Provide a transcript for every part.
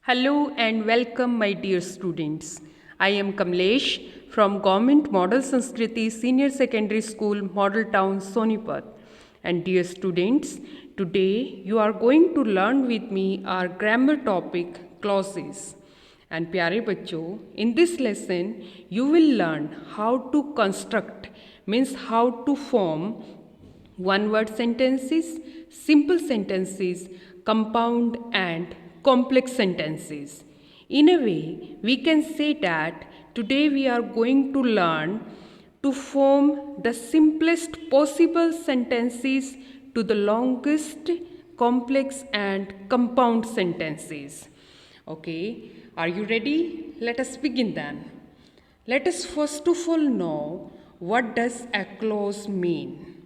Hello and welcome, my dear students. I am Kamlesh from Government Model Sanskriti Senior Secondary School, Model Town, Sonipat. And dear students, today you are going to learn with me our grammar topic clauses. And प्यारे बच्चों, in this lesson you will learn how to construct, means how to form one word sentences, simple sentences, compound and complex sentences. In a way, we can say that today we are going to learn to form the simplest possible sentences to the longest, complex and compound sentences. Okay, are you ready? Let us begin then. Let us first of all know what does a clause mean.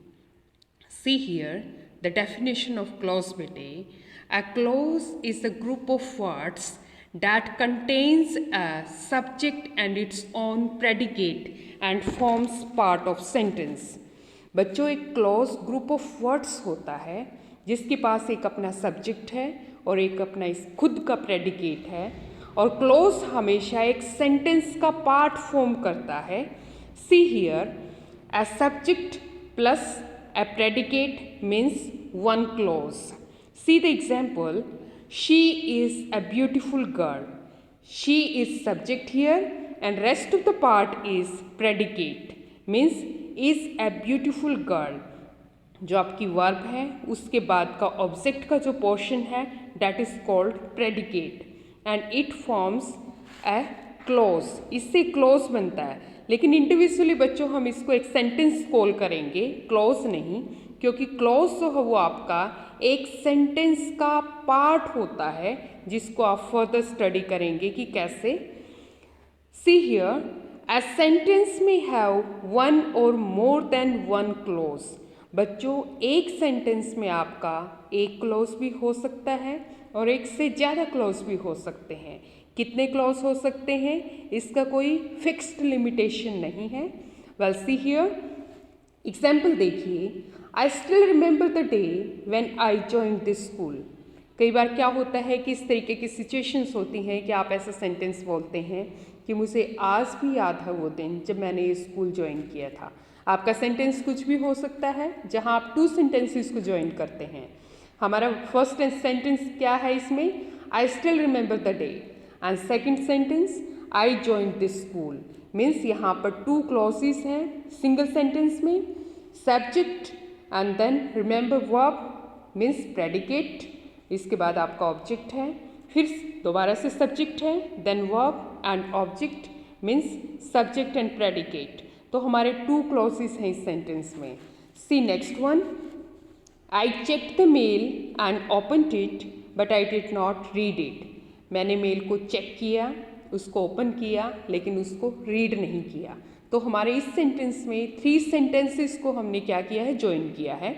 See here the definition of clause bete. A clause is a group of words that contains a subject and its own predicate and forms part of sentence. बच्चों एक clause group of words होता है जिसके पास एक अपना subject है और एक अपना इस खुद का प्रेडिकेट है और क्लॉज हमेशा एक सेंटेंस का पार्ट फॉर्म करता है. See here a subject plus a predicate means one clause. See the example. She is a beautiful girl. She is subject here and rest of the part is predicate. Means is a beautiful girl. जो आपकी verb है उसके बाद का object का जो portion है that is called predicate and it forms a clause. इससे clause बनता है. लेकिन इंडिविजुअली बच्चों हम इसको एक सेंटेंस कॉल करेंगे, क्लॉज नहीं, क्योंकि क्लॉज जो है वो आपका एक सेंटेंस का पार्ट होता है जिसको आप फर्दर स्टडी करेंगे कि कैसे. सी हियर अ सेंटेंस में हैव वन और मोर देन वन क्लॉज. बच्चों एक सेंटेंस में आपका एक क्लॉज भी हो सकता है और एक से ज़्यादा क्लॉज भी हो सकते हैं. कितने क्लॉज हो सकते हैं इसका कोई फिक्स्ड लिमिटेशन नहीं है. वेल सी हियर एग्जाम्पल देखिए. आई still remember the day when I joined this school. कई बार क्या होता है कि इस तरीके की सिचुएशंस होती हैं कि आप ऐसा सेंटेंस बोलते हैं कि मुझे आज भी याद है वो दिन जब मैंने ये स्कूल ज्वाइन किया था. आपका सेंटेंस कुछ भी हो सकता है जहाँ आप टू सेंटेंसेस को ज्वाइन करते हैं. हमारा फर्स्ट सेंटेंस क्या है इसमें, I still remember the day, and second sentence I join this school. Means यहाँ पर टू क्लॉजेस हैं सिंगल सेंटेंस में, subject and then remember verb means predicate, इसके बाद आपका ऑब्जेक्ट है, फिर दोबारा से सब्जेक्ट है, then verb and object means subject and predicate. तो हमारे टू क्लॉजेस हैं इस सेंटेंस में. See next one. I check the mail and opened it but I did not read it. मैंने मेल को चेक किया, उसको ओपन किया, लेकिन उसको रीड नहीं किया. तो हमारे इस सेंटेंस में थ्री सेंटेंसेस को हमने क्या किया है, ज्वाइन किया है.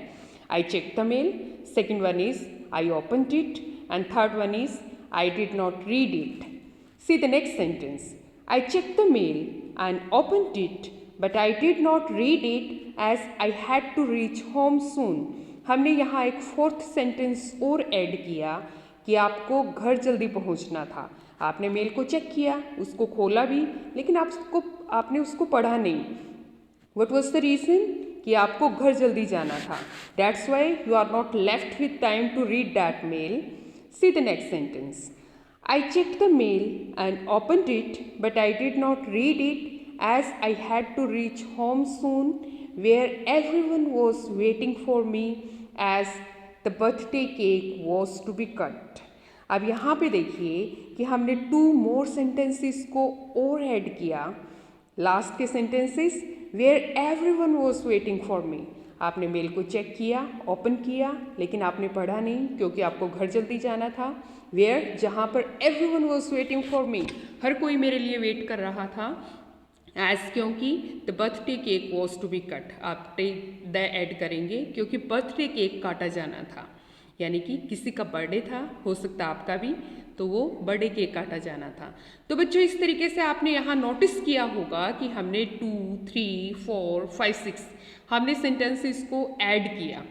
I check the mail, second one is I opened it and third one is I did not read it. See the next sentence. I check the mail and opened it but I did not read it as I had to reach home soon. हमने यहाँ एक fourth sentence और add किया कि आपको घर जल्दी पहुंचना था. आपने मेल को चेक किया, उसको खोला भी, लेकिन आपने उसको पढ़ा नहीं. व्हाट वाज द रीज़न कि आपको घर जल्दी जाना था. That's why you are not left with time to read that mail. See the next sentence. I check the mail and opened it but I did not read it as I had to reach home soon where everyone was waiting for me as the birthday cake was to be cut. अब यहाँ पे देखिए कि हमने to more sentences को और add किया. Last के sentences where everyone was waiting for me. आपने मेल को चेक किया, ओपन किया, लेकिन आपने पढ़ा नहीं क्योंकि आपको घर जल्दी जाना था. वेयर जहाँ पर everyone was waiting for me, हर कोई मेरे लिए वेट कर रहा था. एज क्योंकि the birthday cake was to be cut, आप द ऐड करेंगे क्योंकि बर्थडे केक काटा जाना था, यानी कि किसी का बर्थडे था, हो सकता आपका भी, तो वो बर्थडे केक काटा जाना था. तो बच्चों इस तरीके से आपने यहाँ नोटिस किया होगा कि हमने 2, 3, 4, 5, 6 हमने सेंटेंसेस को ऐड किया.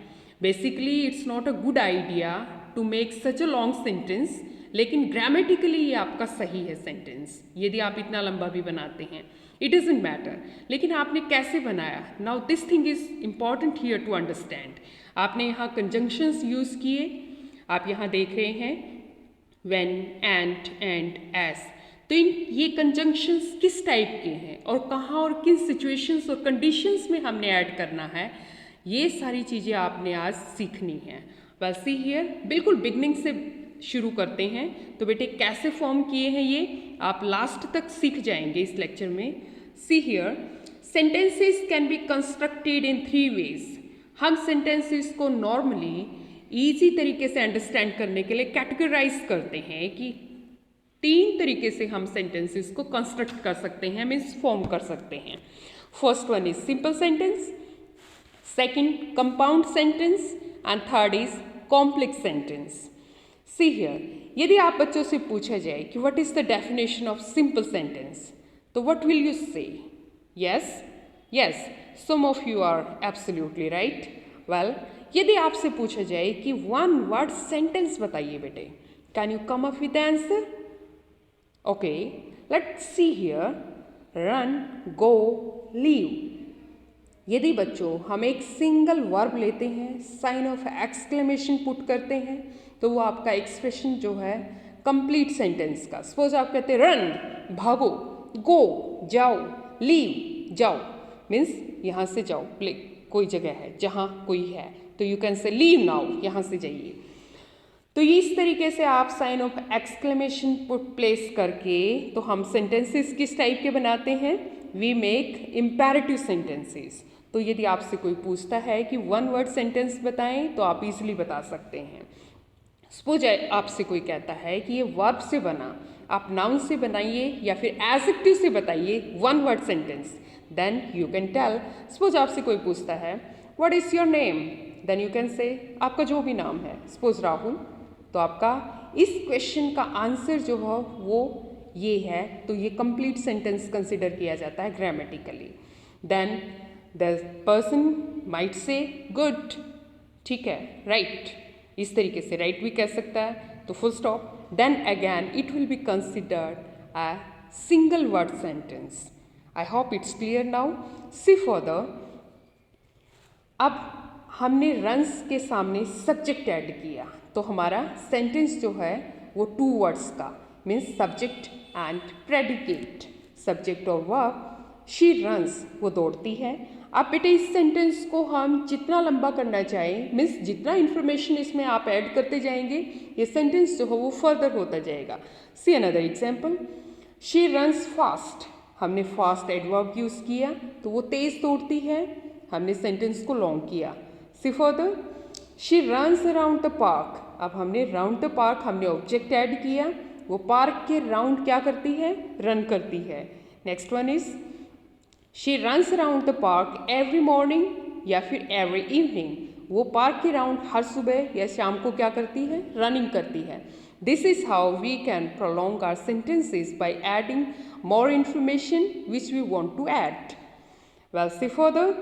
Basically it's not a good idea to make such a long sentence लेकिन ग्रामेटिकली ये आपका सही है सेंटेंस, यदि आप इतना लंबा भी बनाते हैं, इट डजंट मैटर। लेकिन आपने कैसे बनाया, now this thing is important here to understand. आपने यहाँ कंजंक्शंस यूज़ किए, आप यहाँ देख रहे हैं व्हेन, एंड, एस। तो ये कंजंक्शंस किस टाइप के हैं और कहाँ और किन सिचुएशंस और कंडीशंस में हमने ऐड करना है, ये सारी चीज़ें आपने आज सीखनी है। वेल सी हियर, बिल्कुल बिगनिंग से शुरू करते हैं। तो बेटे कैसे फॉर्म किए हैं ये आप लास्ट तक सीख जाएंगे इस लेक्चर में। See here, sentences can be constructed in 3 ways. हम सेंटेंसेस को नॉर्मली ईजी तरीके से अंडरस्टैंड करने के लिए कैटेगराइज करते हैं कि 3 तरीके से हम सेंटेंसेस को कंस्ट्रक्ट कर सकते हैं, मीन्स फॉर्म कर सकते हैं। First one is simple sentence, second compound sentence and third is complex sentence. See here, यदि आप बच्चों से पूछा जाए कि what is the definition of simple sentence, तो what will you say? Yes, some of you are absolutely right. Well, यदि आपसे पूछा जाए कि 1 वर्ड सेंटेंस बताइए बेटे, can you come up with answer? Okay, let's see here, run, go, leave. यदि बच्चों हम एक सिंगल वर्ब लेते हैं, साइन ऑफ एक्सक्लेमेशन पुट करते हैं, तो वो आपका एक्सप्रेशन जो है कंप्लीट सेंटेंस का। सपोज आप कहते हैं रन भागो, गो जाओ, लीव जाओ, मीन्स यहाँ से जाओ, प्ले कोई जगह है जहाँ कोई है, तो you can say leave now, यहाँ से जाइए। तो इस तरीके से आप sign of exclamation put place करके तो हम सेंटेंसेस किस टाइप के बनाते हैं? We make imperative sentences. तो यदि आपसे कोई पूछता है कि 1 वर्ड सेंटेंस बताएं, तो आप इजीली बता सकते हैं। सपोज आपसे कोई कहता है कि ये वर्ब से बना, आप नाउन से बनाइए या फिर एडजेक्टिव से बताइए 1 word sentence, then you can tell. Suppose आपसे कोई पूछता है what is your name, then you can say आपका जो भी नाम है, सपोज राहुल, तो आपका इस क्वेश्चन का आंसर जो है वो ये है, तो ये कंप्लीट सेंटेंस कंसिडर किया जाता है grammatically. Then the person might say good, ठीक है, राइट, इस तरीके से राइट भी कह सकता है, तो full stop. Then again it will be considered a single word sentence. I hope it's clear now. See further, अब हमने रन्स के सामने सब्जेक्ट ऐड किया, तो हमारा सेंटेंस जो है वो 2 वर्ड्स का, means subject and predicate. Subject और वर्ब, शी रन्स, वो दौड़ती है। अब बेटे इस सेंटेंस को हम जितना लंबा करना चाहें, मीन्स जितना इन्फॉर्मेशन इसमें आप ऐड करते जाएंगे, ये सेंटेंस जो है वो फर्दर होता जाएगा। See another example, she runs fast, हमने फास्ट एडवर्ब यूज़ किया, तो वो तेज़ दौड़ती है, हमने सेंटेंस को लॉन्ग किया। See further, she runs around the park, अब हमने राउंड द पार्क हमने ऑब्जेक्ट ऐड किया, वो पार्क के राउंड क्या करती है? रन करती है। Next one is she runs around the park every morning या फिर एवरी इवनिंग, वो पार्क के राउंड हर सुबह या शाम को क्या करती है? रनिंग करती है। This is how we can prolong our sentences by adding more information which we want to add. Well, see further,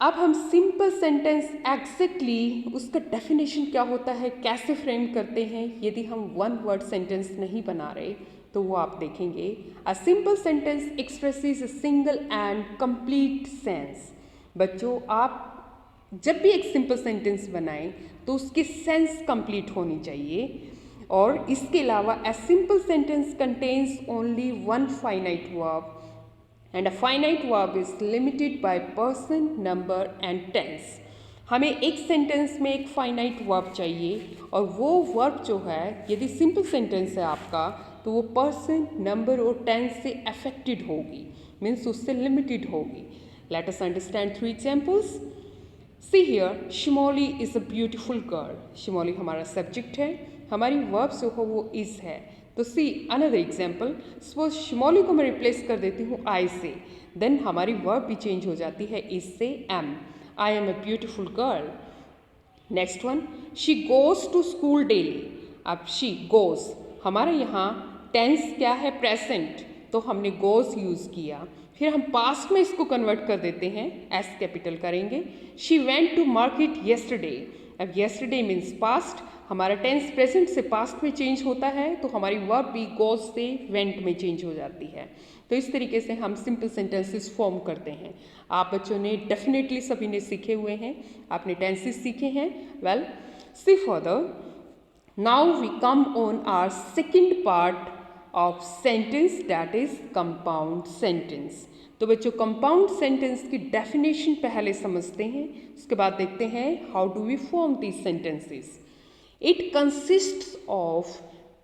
अब हम सिंपल सेंटेंस एग्जैक्टली उसका डेफिनेशन क्या होता है, कैसे फ्रेम करते हैं, यदि हम 1 वर्ड सेंटेंस नहीं बना रहे, तो वो आप देखेंगे। A simple sentence expresses a single and complete sense. बच्चों, आप जब भी एक सिंपल सेंटेंस बनाएं तो उसकी सेंस कंप्लीट होनी चाहिए, और इसके अलावा a simple sentence contains only 1 finite verb and a finite verb is limited by person, number and tense। हमें एक सेंटेंस में एक फाइनाइट वर्ब चाहिए, और वो वर्ब जो है यदि सिंपल सेंटेंस है आपका, तो वो पर्सन, नंबर और टेंस से अफेक्टेड होगी, मीन्स उससे लिमिटेड होगी। Let us understand 3 examples. See here, Shimoli is a beautiful girl. Shimoli हमारा सब्जेक्ट है, हमारी वर्ब जो हो वो इज़ है। तो सी अनदर एग्जाम्पल, सपोज शिमोली को मैं रिप्लेस कर देती हूँ आई से, देन हमारी वर्ब भी चेंज हो जाती है इज से am. I am a beautiful girl. Next one, she goes to school daily. अब शी गोज़, हमारे यहाँ टेंस क्या है? प्रेजेंट, तो हमने गोज़ यूज़ किया। फिर हम पास्ट में इसको कन्वर्ट कर देते हैं, एस कैपिटल करेंगे। She went to market yesterday. अब येस्टरडे मीन्स पास्ट, हमारा टेंस प्रेजेंट से पास्ट में चेंज होता है तो हमारी वर्ब भी गोज से वेंट में चेंज हो जाती है। तो इस तरीके से हम सिंपल सेंटेंसेस फॉर्म करते हैं। आप बच्चों ने डेफिनेटली सभी ने सीखे हुए हैं, आपने टेंसेस सीखे हैं। Well, see further, now we come on our second part of sentence, that is compound sentence. तो बच्चों कंपाउंड सेंटेंस की डेफिनेशन पहले समझते हैं, उसके बाद देखते हैं how do we form these sentences. It consists of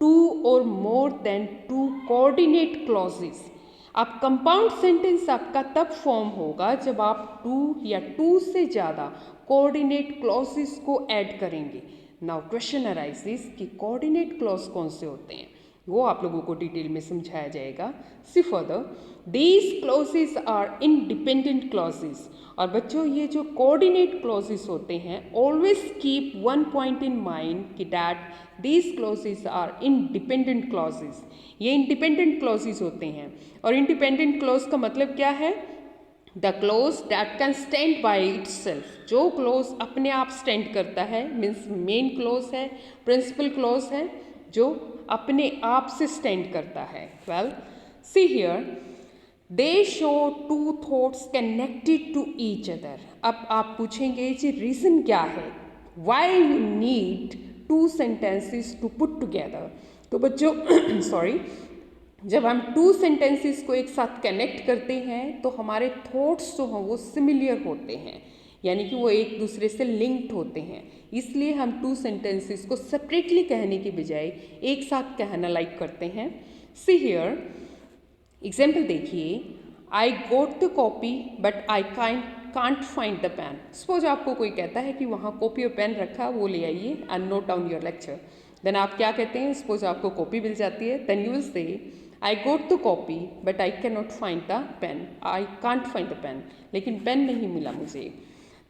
two or more than two coordinate clauses. अब कंपाउंड सेंटेंस आपका तब फॉर्म होगा जब आप टू या टू से ज़्यादा कोऑर्डिनेट क्लॉजेस को ऐड करेंगे। नाउ क्वेश्चन अराइजेस कि कोऑर्डिनेट क्लॉज कौन से होते हैं, वो आप लोगों को डिटेल में समझाया जाएगा। See further, these clauses are independent clauses. और बच्चों ये जो कोऑर्डिनेट क्लॉजेस होते हैं, always keep one point in mind कि that these clauses are independent clauses. ये इंडिपेंडेंट क्लॉजेस होते हैं। और इंडिपेंडेंट क्लॉज का मतलब क्या है? The clause that can stand by itself. जो क्लॉज अपने आप स्टैंड करता है, मीन्स मेन क्लॉज है, प्रिंसिपल क्लॉज है, जो अपने आप से स्टैंड करता है। Well, see here, they show two thoughts connected to each other. अब आप पूछेंगे जी रीज़न क्या है, why you need two sentences to put together. तो बच्चों सॉरी, जब हम टू सेंटेंसेस को एक साथ कनेक्ट करते हैं तो हमारे थॉट्स जो हैं वो सिमिलियर होते हैं, यानी कि वो एक दूसरे से लिंक्ड होते हैं। इसलिए हम टू सेंटेंसेस को सेपरेटली कहने की बजाय एक साथ कहना लाइक करते हैं। सी हियर, एग्जाम्पल देखिए, I got the copy but I can't find the pen. Suppose आपको कोई कहता है कि वहाँ कॉपी और पेन रखा, वो ले आइए and note down your lecture. Then आप क्या कहते हैं? सपोज आपको कॉपी मिल जाती है, then you will say I got the copy but I can not find the pen, I can't find the pen, लेकिन पेन नहीं मिला मुझे।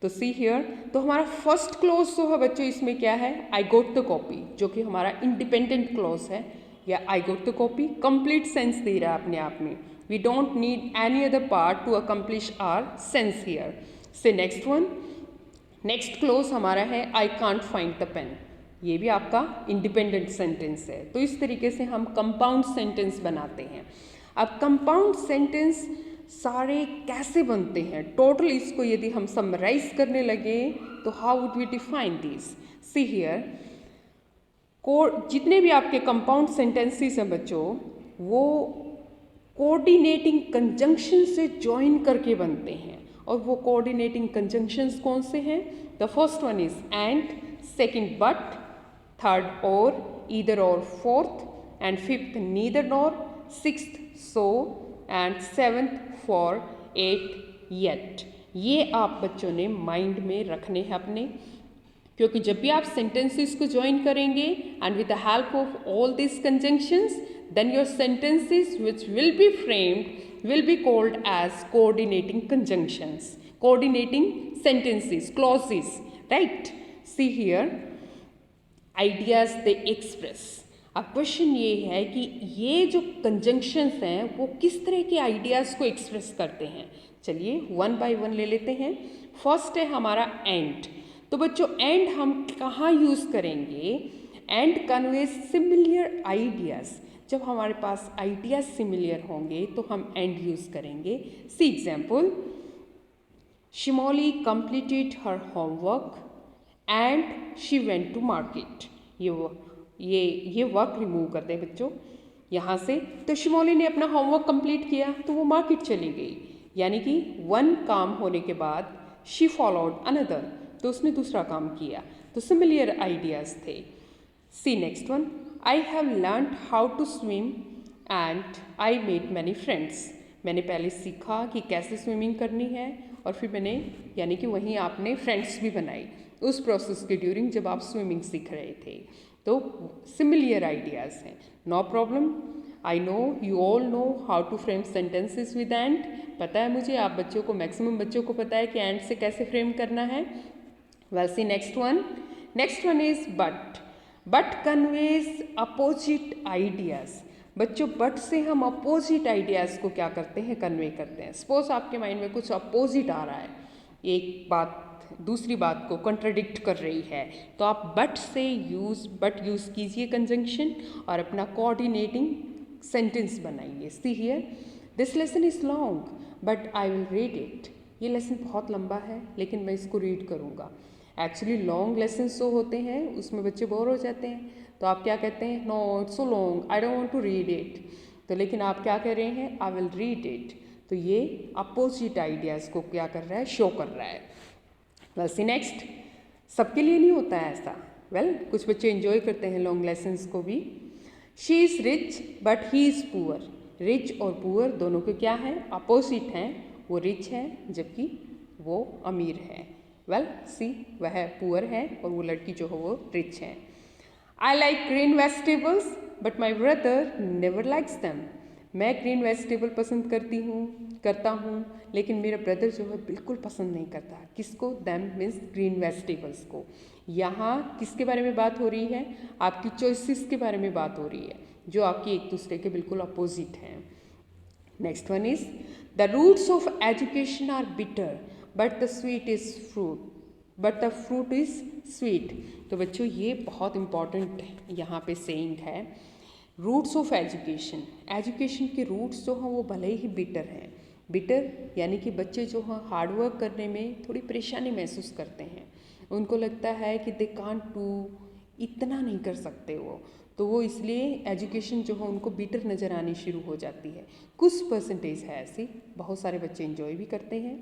तो सी हियर, तो हमारा फर्स्ट क्लॉज जो है बच्चों इसमें क्या है? आई गोट द कॉपी, जो कि हमारा इंडिपेंडेंट क्लॉज है, या I got the copy complete sense दे रहा है अपने आप में। We don't need any other part to accomplish our sense here. See next one, next clause हमारा है I can't find the pen. ये भी आपका इंडिपेंडेंट सेंटेंस है। तो इस तरीके से हम कंपाउंड सेंटेंस बनाते हैं। अब कंपाउंड सेंटेंस सारे कैसे बनते हैं, टोटल इसको यदि हम समराइज करने लगे तो how would we define this? See here, जितने भी आपके कंपाउंड सेंटेंसेस हैं बच्चों, वो कोऑर्डिनेटिंग कंजंक्शन से ज्वाइन करके बनते हैं। और वो कोऑर्डिनेटिंग कंजंक्शंस कौन से हैं? The first one is and, second but, third or, either or, fourth and fifth neither nor, sixth so and seventh for, eight yet. ये आप बच्चों ने माइंड में रखने हैं अपने, क्योंकि जब भी आप सेंटेंसेस को ज्वाइन करेंगे and with the help of all this conjunctions, then your sentences which will be framed will be called as coordinating conjunctions, coordinating sentences, clauses, right? See here, ideas they express. अब question ये है कि ये जो conjunctions हैं वो किस तरह के आइडियाज़ को एक्सप्रेस करते हैं। चलिए वन बाय वन ले लेते हैं। फर्स्ट है हमारा एंड। तो बच्चों एंड हम कहाँ यूज़ करेंगे? And conveys similar ideas. जब हमारे पास आइडियाज सिमिलियर होंगे तो हम एंड यूज़ करेंगे। See example, Shimoli completed her homework and she went to market. ये वर्क रिमूव करते हैं बच्चों यहाँ से। तो शिमोली ने अपना होमवर्क कंप्लीट किया तो वो मार्केट चली गई, यानी कि वन काम होने के बाद शी फॉलोड अनदर, तो उसने दूसरा काम किया। तो सिमिलियर आइडियाज़ थे। See next one, I have learned how to swim and I made many friends. मैंने पहले सीखा कि कैसे स्विमिंग करनी है और फिर मैंने, यानी कि वहीं आपने फ्रेंड्स भी बनाई उस प्रोसेस के ड्यूरिंग जब आप स्विमिंग सीख रहे थे। तो सिमिलियर आइडियाज़ हैं, no problem. I know you all know how to frame sentences with and. पता है मुझे, आप बच्चों को, मैक्सिमम बच्चों को पता है कि एंड से कैसे फ्रेम करना है। Well see next one is but. But conveys opposite ideas. बच्चों बट से हम अपोजिट आइडियाज़ को क्या करते हैं? कन्वे करते हैं। सपोज आपके माइंड में कुछ अपोजिट आ रहा है, एक बात दूसरी बात को कंट्राडिक्ट कर रही है, तो आप बट से बट यूज़ कीजिए कंजंक्शन और अपना कोऑर्डिनेटिंग सेंटेंस बनाइए। See here, this lesson is long but I will read it. ये लेसन बहुत लंबा है लेकिन मैं इसको रीड करूँगा। एक्चुअली लॉन्ग लेसन्स जो होते हैं उसमें बच्चे बोर हो जाते हैं, तो आप क्या कहते हैं, no it's so long, I don't want to read it. तो लेकिन आप क्या कह रहे हैं, आई विल रीड इट। तो ये अपोजिट आइडियाज़ को क्या कर रहा है, शो कर रहा है। वेल सी नेक्स्ट, सबके लिए नहीं होता है ऐसा। वेल कुछ बच्चे एंजॉय करते हैं लॉन्ग लेसन्स को भी। She is rich but he is poor. Rich और पुअर दोनों के क्या है, अपोजिट हैं। वो रिच है जबकि वो अमीर है। वेल सी, वह पुअर है और वो लड़की जो है वो रिच है। I like green vegetables but my brother never likes them. मैं ग्रीन वेजिटेबल पसंद करता हूँ लेकिन मेरा ब्रदर जो है बिल्कुल पसंद नहीं करता। किसको, दैम मीन्स ग्रीन वेजिटेबल्स को। यहाँ किसके बारे में बात हो रही है, आपकी चॉइसेस के बारे में बात हो रही है जो आपकी एक दूसरे के बिल्कुल अपोजिट हैं। Next one is, the roots of education are bitter but the sweet is fruit but the fruit is sweet. तो बच्चों ये बहुत इंपॉर्टेंट यहाँ पे सेइंग है। रूट्स ऑफ एजुकेशन, एजुकेशन के रूट्स जो हैं वो भले ही बिटर हैं। बिटर यानी कि बच्चे जो हैं हार्डवर्क करने में थोड़ी परेशानी महसूस करते हैं। उनको लगता है कि दे कांट डू, इतना नहीं कर सकते वो, तो वो इसलिए एजुकेशन जो है उनको बिटर नज़र आनी शुरू हो जाती है। कुछ परसेंटेज है ऐसी, बहुत सारे बच्चे एंजॉय भी करते हैं।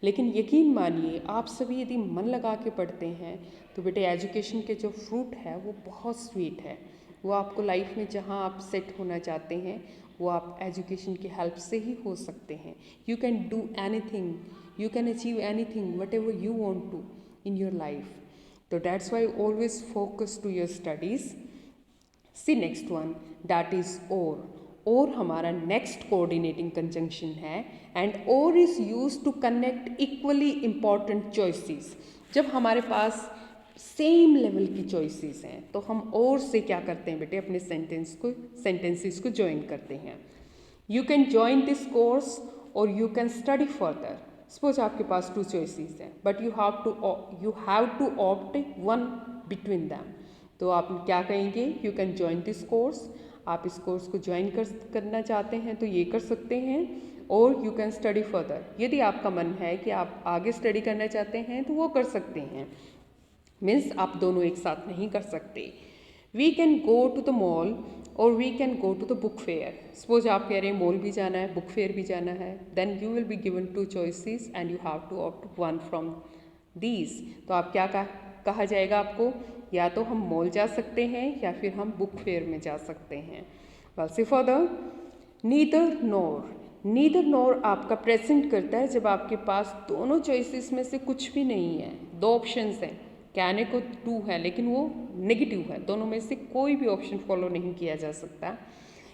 लेकिन यकीन मानिए आप सभी यदि मन लगा के पढ़ते हैं तो बेटे एजुकेशन के जो फ्रूट है वो बहुत स्वीट है। वो आपको लाइफ में जहाँ आप सेट होना चाहते हैं वो आप एजुकेशन की हेल्प से ही हो सकते हैं। You can do anything, you can achieve anything whatever you want to in your life. तो that's why always focus to your studies. See next one, that is और हमारा नेक्स्ट कोऑर्डिनेटिंग कंजंक्शन है and और is use to connect equally important choices. जब हमारे पास same level की choices हैं तो हम और से क्या करते हैं बेटे, अपने सेंटेंसेस को ज्वाइन करते हैं। You can join this course और you can study further. Suppose आपके पास 2 चॉइसेस हैं but you have to opt one between them. तो आप क्या कहेंगे, you can join this course, आप इस कोर्स को ज्वाइन करना चाहते हैं तो ये कर सकते हैं। और यू कैन स्टडी फर्दर, यदि आपका मन है कि आप आगे स्टडी करना चाहते हैं तो वो कर सकते हैं। मीन्स आप दोनों एक साथ नहीं कर सकते। We can go to the mall और we can go to the book fair. Suppose आप कह रहे हैं मॉल भी जाना है, बुक फेयर भी जाना है, then you will be given 2 choices and you have to opt one from these. तो आप क्या कहा जाएगा आपको, या तो हम मॉल जा सकते हैं या फिर हम बुक फेयर में जा सकते हैं। Well see for the neither nor. Neither nor आपका प्रेजेंट करता है जब आपके पास दोनों चॉइसेस में से कुछ भी नहीं है। 2 ऑप्शंस हैं, कहने को 2 है लेकिन वो नेगेटिव है, दोनों में से कोई भी ऑप्शन फॉलो नहीं किया जा सकता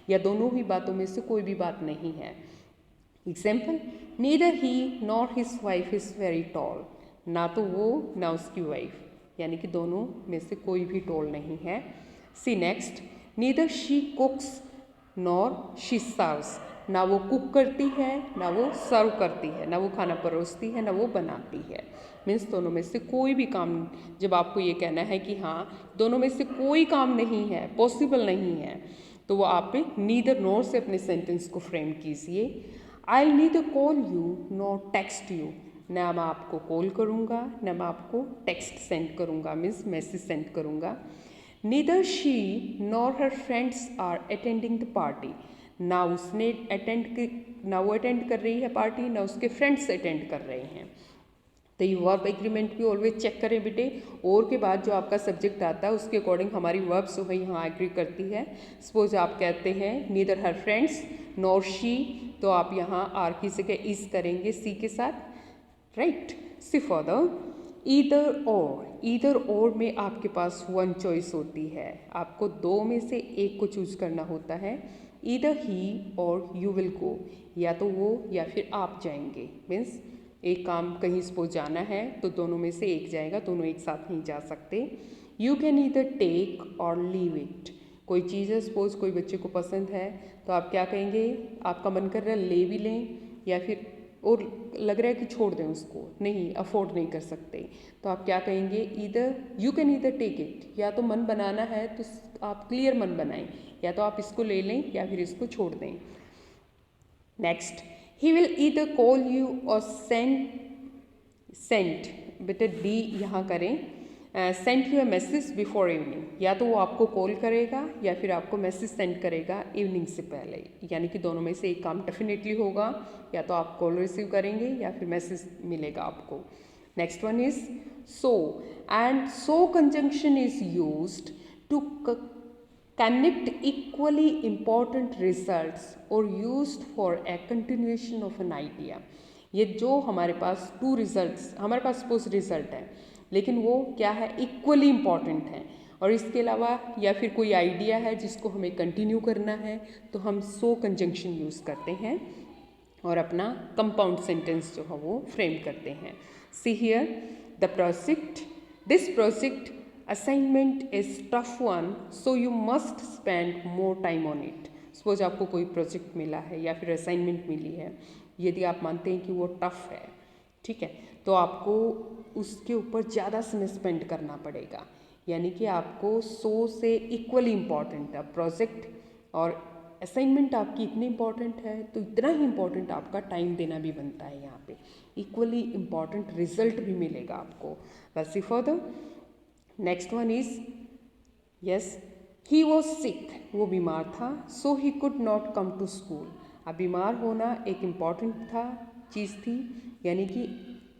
या दोनों ही बातों में से कोई भी बात नहीं है। Example, neither he nor his wife is very tall. ना तो वो ना उसकी वाइफ, यानी कि दोनों में से कोई भी टॉल नहीं है। See next, neither she cooks nor she serves. ना वो कुक करती है ना वो सर्व करती है, ना वो खाना परोसती है ना वो बनाती है। मीन्स दोनों में से कोई भी काम, जब आपको ये कहना है कि हाँ दोनों में से कोई काम नहीं है, पॉसिबल नहीं है, तो वो आप नीदर नॉर से अपने सेंटेंस को फ्रेम कीजिए। I will neither call you nor text you. ना मैं आपको कॉल करूँगा ना मैं आपको टेक्स्ट सेंड करूँगा, मीन्स मैसेज सेंड करूँगा। Neither she nor her friends are attending the party. ना वो अटेंड कर रही है पार्टी, ना उसके फ्रेंड्स अटेंड कर रहे हैं। तो ये वर्ब एग्रीमेंट भी ऑलवेज चेक करें बेटे। और के बाद जो आपका सब्जेक्ट आता है उसके अकॉर्डिंग हमारी वर्ब्स जो है यहाँ एग्री करती है। सपोज आप कहते हैं neither her friends nor she, तो आप यहाँ आर की जगह इज करेंगे सी के साथ, right. See for the either or में आपके पास 1 चॉइस होती है, आपको 2 में से एक को चूज करना होता है। ईदर ही और यू विल गो, या तो वो या फिर आप जाएंगे। मीन्स एक काम कहीं सपोज जाना है तो दोनों में से एक जाएगा, दोनों एक साथ नहीं जा सकते। यू कैन ईदर टेक और लीव इट। कोई चीज़ है, सपोज कोई बच्चे को पसंद है तो आप क्या कहेंगे, आपका मन कर रहा है ले भी लें या फिर और लग रहा है कि छोड़ दें उसको, नहीं अफोर्ड नहीं कर सकते, तो आप क्या कहेंगे, either you can either take it, या तो मन बनाना है तो आप क्लियर मन बनाएं, या तो आप इसको ले लें या फिर इसको छोड़ दें। Next, he will either call you और सेंड बेटा डी यहाँ करें, send U A message before evening, या तो वो आपको कॉल करेगा या फिर आपको मैसेज सेंड करेगा इवनिंग से पहले, यानी कि दोनों में से एक काम डेफिनेटली होगा, या तो आप कॉल रिसीव करेंगे या फिर मैसेज मिलेगा आपको। Next one is so, and so conjunction is used to connect equally important results or used for a continuation of an idea। ये जो हमारे पास टू रिजल्ट्स, हमारे पास सपोज रिजल्ट है लेकिन वो क्या है, इक्वली इम्पॉर्टेंट है, और इसके अलावा या फिर कोई आइडिया है जिसको हमें कंटिन्यू करना है, तो हम सो कंजंक्शन यूज़ करते हैं और अपना कंपाउंड सेंटेंस जो है वो फ्रेम करते हैं। See here the project, this project assignment is tough one, so you must spend more time on it. Suppose आपको कोई प्रोजेक्ट मिला है या फिर असाइनमेंट मिली है, यदि आप मानते हैं कि वो टफ है, ठीक है, तो आपको उसके ऊपर ज़्यादा समय स्पेंड करना पड़ेगा, यानी कि आपको 100 से इक्वली इम्पॉर्टेंट है प्रोजेक्ट और असाइनमेंट आपकी इतनी इम्पॉर्टेंट है तो इतना ही इम्पॉर्टेंट आपका टाइम देना भी बनता है, यहाँ पे इक्वली इम्पॉर्टेंट रिजल्ट भी मिलेगा आपको। वैसे further next one is yes, he was sick, वो बीमार था, so he could not come to school. अब बीमार होना एक इम्पॉर्टेंट चीज़ थी, यानी कि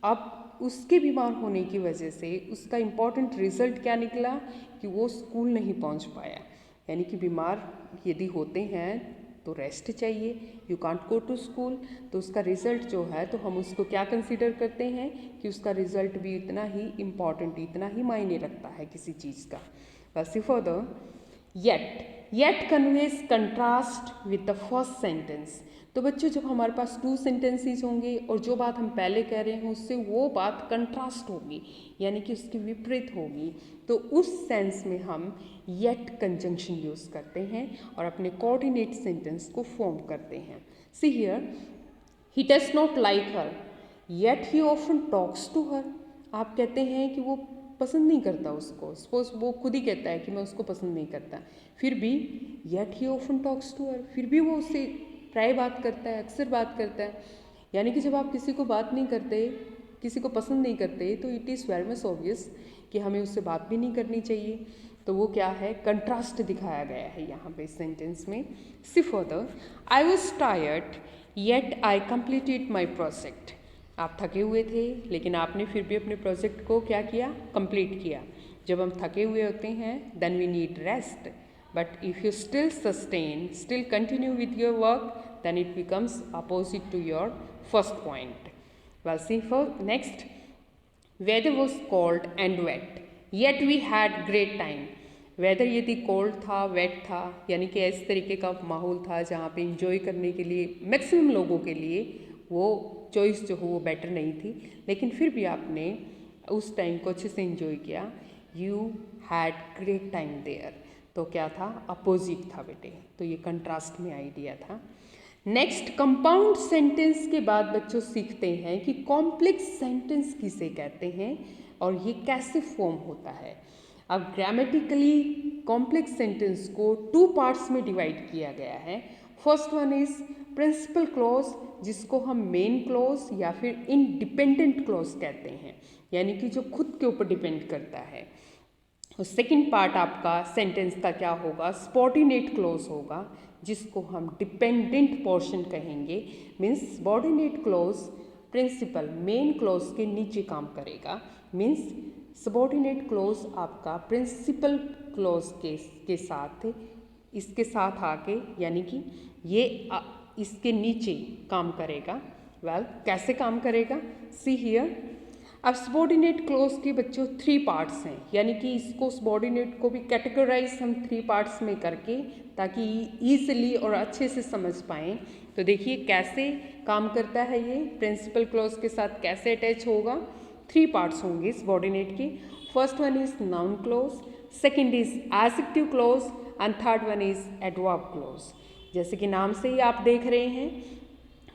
अब उसके बीमार होने की वजह से उसका इम्पॉर्टेंट रिजल्ट क्या निकला कि वो स्कूल नहीं पहुंच पाया, यानी कि बीमार यदि होते हैं तो रेस्ट चाहिए, you can't go to school, तो उसका रिज़ल्ट जो है तो हम उसको क्या कंसीडर करते हैं कि उसका रिज़ल्ट भी इतना ही इम्पॉर्टेंट, इतना ही मायने रखता है किसी चीज़ का। वैसे further yet conveys contrast with the first sentence. तो बच्चों जब हमारे पास टू सेंटेंसेस होंगे और जो बात हम पहले कह रहे हैं उससे वो बात कंट्रास्ट होगी, यानी कि उसकी विपरीत होगी, तो उस सेंस में हम येट कंजंक्शन यूज़ करते हैं और अपने कोऑर्डिनेट सेंटेंस को फॉर्म करते हैं। See here, he does not like her yet he often talks to her. आप कहते हैं कि वो पसंद नहीं करता उसको, सपोज वो खुद ही कहता है कि मैं उसको पसंद नहीं करता, फिर भी yet he often talks to her, फिर भी वो उससे प्राय बात करता है, अक्सर बात करता है। यानी कि जब आप किसी को बात नहीं करते, किसी को पसंद नहीं करते, तो it is very much obvious कि हमें उससे बात भी नहीं करनी चाहिए। तो वो क्या है, कंट्रास्ट दिखाया गया है यहाँ पे सेंटेंस में। See further, I was tired yet I completed my project. आप थके हुए थे लेकिन आपने फिर भी अपने प्रोजेक्ट को क्या किया, कंप्लीट किया। जब हम थके हुए होते हैं then we need rest, but if you still sustain, still continue with your work, then it becomes opposite to your first point. Well, see for next, weather was cold and wet, yet we had great time। Weather यदि cold था, wet था, यानी कि इस तरीके का माहौल था जहाँ पे इंजॉय करने के लिए मैक्सिमम लोगों के लिए वो चॉइस जो हो वो बेटर नहीं थी, लेकिन फिर भी आपने उस टाइम को अच्छे से इंजॉय किया। You had great time there, तो क्या था, अपोजिट था बेटे, तो ये कंट्रास्ट में आइडिया था। नेक्स्ट, कंपाउंड सेंटेंस के बाद बच्चों सीखते हैं कि कॉम्प्लेक्स सेंटेंस किसे कहते हैं और ये कैसे फॉर्म होता है। अब ग्रामेटिकली कॉम्प्लेक्स सेंटेंस को टू पार्ट्स में डिवाइड किया गया है। First one is principal clause, जिसको हम मेन क्लॉज या फिर इंडिपेंडेंट क्लॉज कहते हैं, यानी कि जो खुद के ऊपर डिपेंड करता है। और सेकेंड पार्ट आपका सेंटेंस का क्या होगा, सबऑर्डिनेट क्लॉज होगा, जिसको हम डिपेंडेंट पोर्शन कहेंगे। Means subordinate clause principal main clause के नीचे काम करेगा, मीन्स सबऑर्डिनेट क्लॉज आपका प्रिंसिपल क्लॉज के साथ इसके साथ आके, यानी कि ये इसके नीचे काम करेगा। वेल, कैसे काम करेगा, सी हियर। अब सबऑर्डिनेट क्लॉज के बच्चों 3 पार्ट्स हैं, यानी कि इसको सबऑर्डिनेट को भी कैटेगराइज हम 3 पार्ट्स में करके, ताकि ईजिली और अच्छे से समझ पाएँ। तो देखिए कैसे काम करता है ये, प्रिंसिपल क्लॉज के साथ कैसे अटैच होगा। 3 पार्ट्स होंगे सबऑर्डिनेट के। First one is noun clause, second is adjective clause and third one is adverb clause. जैसे कि नाम से ही आप देख रहे हैं,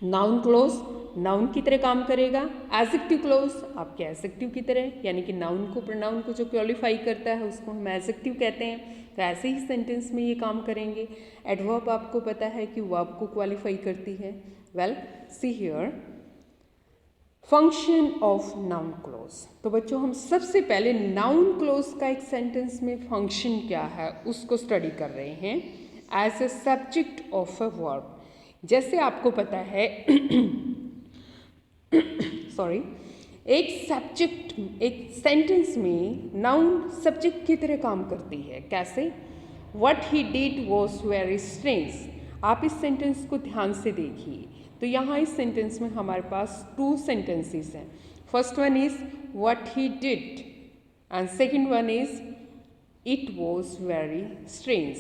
नाउन क्लोज नाउन की तरह काम करेगा, एडजेक्टिव क्लोज आपके एडजेक्टिव की तरह, यानी कि नाउन को प्रोनाउन को जो क्वालिफाई करता है उसको हम एडजेक्टिव कहते हैं। तो ऐसे ही सेंटेंस में ये काम करेंगे। एडवर्ब आपको पता है कि वर्ब को क्वालिफाई करती है। Well see here function of noun close. तो बच्चों हम सबसे पहले नाउन क्लोज का एक सेंटेंस में फंक्शन क्या है उसको स्टडी कर रहे हैं as a subject of a verb. जैसे आपको पता है सॉरी, एक सेंटेंस में नाउन सब्जेक्ट की तरह काम करती है। कैसे? What he did was very strange. आप इस सेंटेंस को ध्यान से देखिए। तो यहाँ इस सेंटेंस में हमारे पास 2 सेंटेंसेस हैं। First one is what he did and second one is it was very strange.